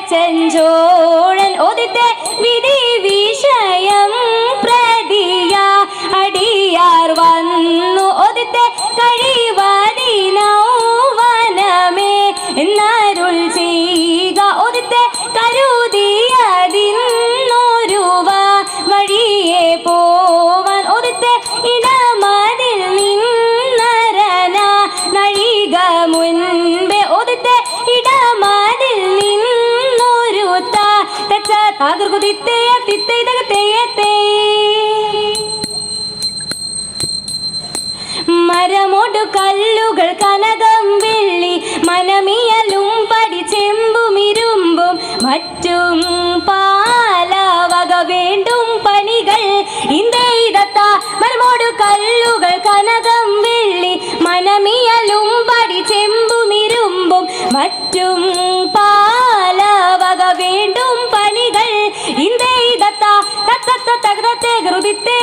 ചെഞ്ചോഴൻ ഒതിത്തെ വിധി വിഷയം പ്രതിയ അടിയാർ വന്നു ഒതിത്തെ കഴിവതിനൗവനമേ എന്നരുൾ ചെയ്യുക ഒതിത്തെ കരുതിയതിന്നൊരുവ വഴിയെ പോവാൻ ഒതിത്തെ ഇടമതിൽ നിന്നരന നഴിക മുൻപേ ഒതിത്തെ ഇടമതിൽ മരമോടു കല്ലുകൾ കനകം വെള്ളി മനമിയലും പടി ചെമ്പും ഇരുമ്പും മറ്റും പാലവക വേണ്ടും പണികൾ ഇന്ത്യത്ത മരമോടു കല്ലുകൾ കനകം വെള്ളി മനമിയലും പടി ചെമ്പും ഇരുമ്പും മറ്റും പാലവക വേണ്ടും പണികൾ ഇന്ത്യത്ത തകതത്തെ ഗൃതിത്തെ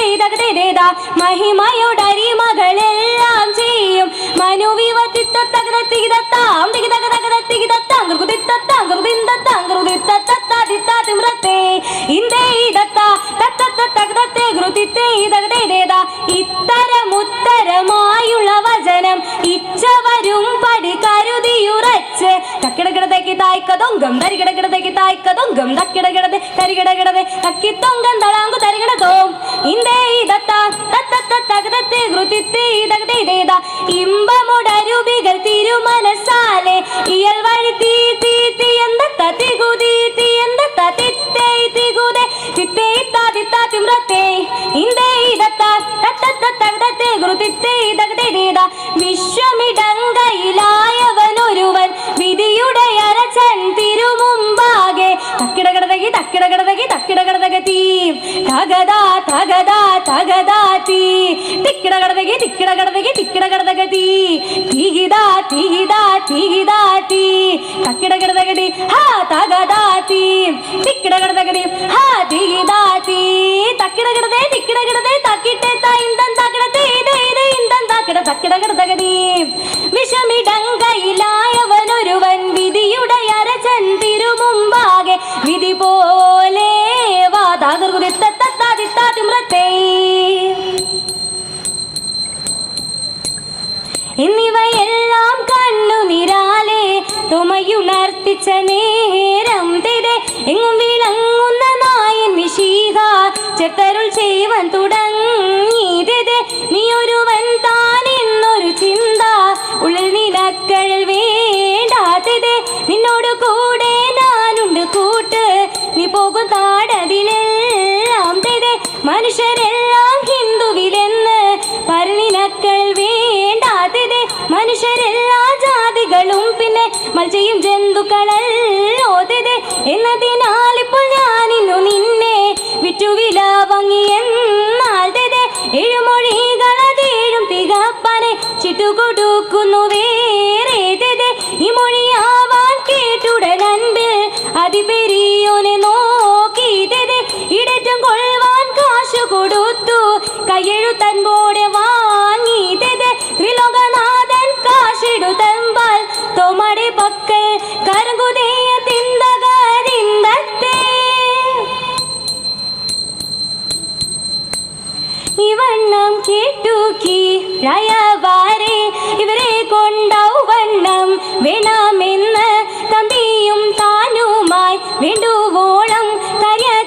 മഹിമയോടരിമകളെല്ലാം ചെയ്യും മനുവിവത്തിത്ത തകതത്തികിതത്താം തികിതകതത്തികിതത്താം ഗൃതിത്തത്താം ഗൃതിന്തത്താം ഗൃതിത്തത്തത്താതിത്താതിമ്രത്തെ ഇന്ത്യത്ത തകതത്തെ ഗൃതിത്തെ ഇത്തരമുത്തരമായുള്ള വചനം ഇച്ഛവരും പടി കരുതിയുറച്ച് തക്കിടകിടതേക്ക് തായ്ക്കതൊങ്കം തരികിടകിടതേക്ക് തായ്ക്കതൊങ്കം തക്കിടകിടതെ തരികിടകിടതെ തക്കിത്തൊങ്കം തളാങ്കു തരികിടതോം ഇന്ത്യത്ത തകതത്തെ ഗൃതിത്തെ ഇമ്പമുടരുവികൾ തിരുമനസാലെ ഇയൽ വഴി തീ തീ തീ എന്തത്ത തികുതി തീ എന്തത്ത തിത്തേ തികുതെ തിത്തേ താതിത്താതിമ്രത്തെ ഇന്ത്യത്ത തകതത്തെ ഗൃതിത്തെ വിശ്വമിടങ്കയിലായവനൊരുവൻ വിധിയുടെ അരച്ചൻ തിരുമുമ്പാകെ തക്കിടകിടതകി തക്കിടകിടതകി തക്കിടകിടതകി തകതാ തകതാ തകതാ തീ തിക്കിടകിടതകി തിക്കിടകിടതകി തിക്കിടകിടതകി തികിതാ തികിതാ തികിതാ തീ തക്കിടകിടതകി ഹാ തകതാ തീ തിക്കിടകിടതകി ഹാ തികിതാ തീ തക്കിടകിടതേ തിക്കിടകിടതേ തക്കിട്ടെ തായിന്തൻ തക്കിടതേ ഇതേ ഇന്തൻ തക്കിട തക്കിടകിടതകി വിഷമിടങ്കയിലായവനൊരുവൻ വിധിയുടെ അരച്ചൻ തിരുമുമ്പാകെ വിധി പോലെ വാതാകൃതിത്തത്താതിത്താതിമ്രത്തെ എന്നിവയെല്ലാം കണ്ണുനിരാലെ തുമയുണർത്തിച്ച നേരം തിരെ എങ്ങും വിളങ്ങുന്ന നായ മനുഷ്യരെല്ലാം ഹിന്ദുവിലെന്ന് പറഞ്ഞിനക്കൾ വേണ്ടാത്തത്. മനുഷ്യരെല്ലാ ജാതികളും പിന്നെ മത്സ്യം ജന്തുക്കളല്ലോതത്. എന്നതിനാൽ ഇപ്പോൾ ഞാനിന്നു നിന്നെ വിറ്റുവില വാങ്ങിയെന്നാൽ എഴുമൊഴികളതേഴും തികപ്പനെ ചിട്ടുകൊടുക്കുന്നു വേറേതത്. ഈ മൊഴിയാവാൻ കേട്ടുടനൻപിൽ അതിപെരിയോനെ നോക്കിയത്. ഇടറ്റം കൊള്ളുവാൻ കാശു കൊടുത്തു കയ്യെഴുത്തൻപോടെ വാങ്ങിയത്. ത്രിലോകനാഥൻ കാശിടുതമ്പാൽ തോമടെ പക്കൽ കരങ്കുതേയ തിന്തകതിന്തത്തെ. ഇവണ്ണം കേട്ടുക്കി രായവാരെ ഇവരെ കൊണ്ടവണ്ണം വേണമെന്ന് തമ്പിയും താനുമായി വേണ്ടുവോളം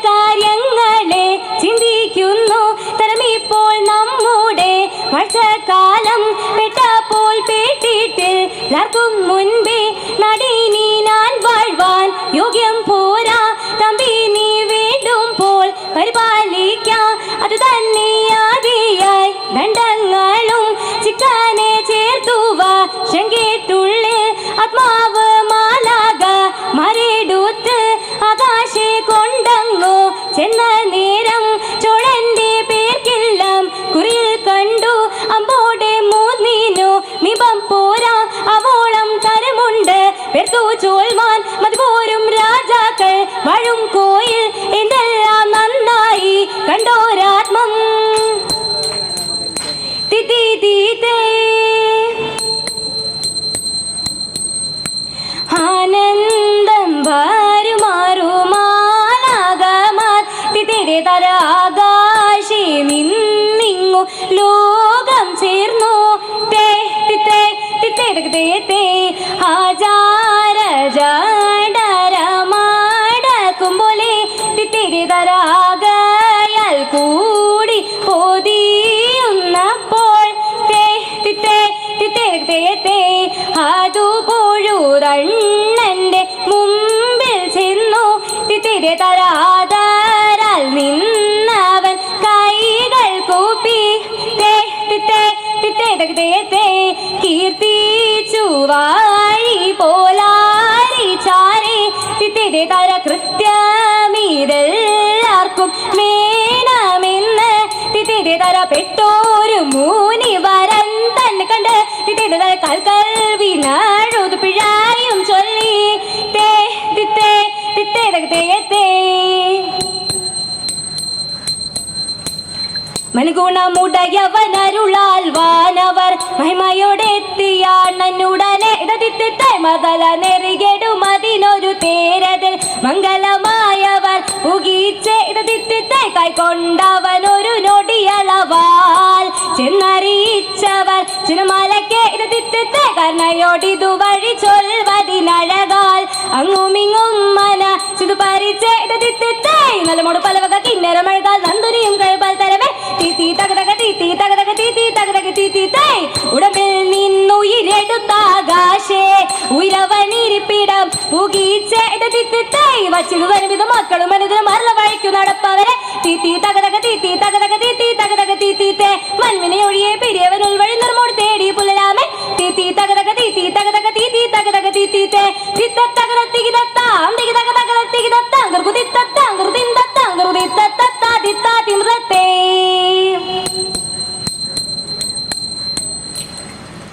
കാര്യങ്ങളെ ചിന്തിക്കുന്നു. തരമിപ്പോൾ നമ്മുടെ വർഷക്കാലം പെട്ടപ്പോൾ പേട്ടിട്ട് എല്ലാവർക്കും മുൻപേ നടീനി ഞാൻ വാഴ്വാൻ യോഗ്യം പോരാ. തമ്പി നീ വേണ്ടുമ്പോൾ പരിപാലിക്കാം. അത് തന്നെ ആദിയായി ദണ്ഡങ്ങളും ചിക്കാനെ ചേർത്തുവ ശങ്കേട്ടുള്ളിൽ ആത്മാവ് മാലാക മരെടുത്ത് ആകാശെ കൊണ്ടങ്ങോ ചെന്ന നേരം ചോളന്റെ പേർക്കെല്ലാം കുറിയിൽ കണ്ടു. അമ്പോടെ മൂന്നിനു മിപം പോരാ അവോളം തരമുണ്ട് പെർത്തു ചോൽമാൻ മതിപോരും രാജാക്കൾ വാഴും കോയിൽ എന്തെല്ലാം നന്നായി കണ്ടോരാത്മം. ആനന്ദം വരുമാറുമാലാകമാർ തിരെ തരാകാശേ നിന്നിങ്ങു ലോകം ചേർന്നു. ആചാര ജാടരമാടക്കും പോലെ തിരെ തരാകയാൽ കൂടി പോതിയുന്നപ്പോൾ അതുപോഴുറണ്ണന്റെ മുമ്പിൽ ചെന്നു. തിരെ തരാതാരാൽ നിന്നവൻ കൈകൾ കൂപ്പി കീർത്തിച്ചു വാഴി പോലാരി ചാരി. തിരെ തര കൃത്യമിതെല്ലാവർക്കും വേണമെന്ന് തിരെ തര പെട്ടോരു മൂനി വരൻ തന്നെ കണ്ട് തിരെ തര കൽക്കൽവി നാഴുതു പിഴായും ചൊല്ലി മനുഗുണമുടയവനരുളാൽ വാനവർ മഹിമയോടെത്തിയാണുടനെ മതല നെറികെടുമതിനൊരു തേരതിൽ മംഗലമായവർ ഉഗീച്ച് കൈക്കൊണ്ടവനൊരു നൊടിയളവാൽ ചെന്നറിയിച്ചവർ ചിനമലക്കെ കർണയോടിതു വഴി ചൊൽവതിനഴകാൽ അങ്ങുമിങ്ങും മന ചിതു പരിച്ച് നല്ലമോട് പലവക കിന്നരമഴകാൽ നന്ദുനിയും കഴിപ്പാൽ തരവേ തീ തകതക തീ തകതക തീ തകതക തീ ഉടമ്പിൽ നിന്നുയിരെടുത്താകാശേ ഉയരവനിരിപ്പിടം ഉഗീച്ച് വച്ചിതു വരുവിധ മക്കളും മനുതര മറല വഴിക്കു നടപ്പവരെ തീ തകതക തീ തകതക തീ തകതക തീ മൺവിനെ ഒഴിയെ പെരിയവൻ ഉൾവഴി നിർമ്മോട് തേടി പുലരാമേ തീ തകതക തീ തകതക തീ തകതക തീ തകതക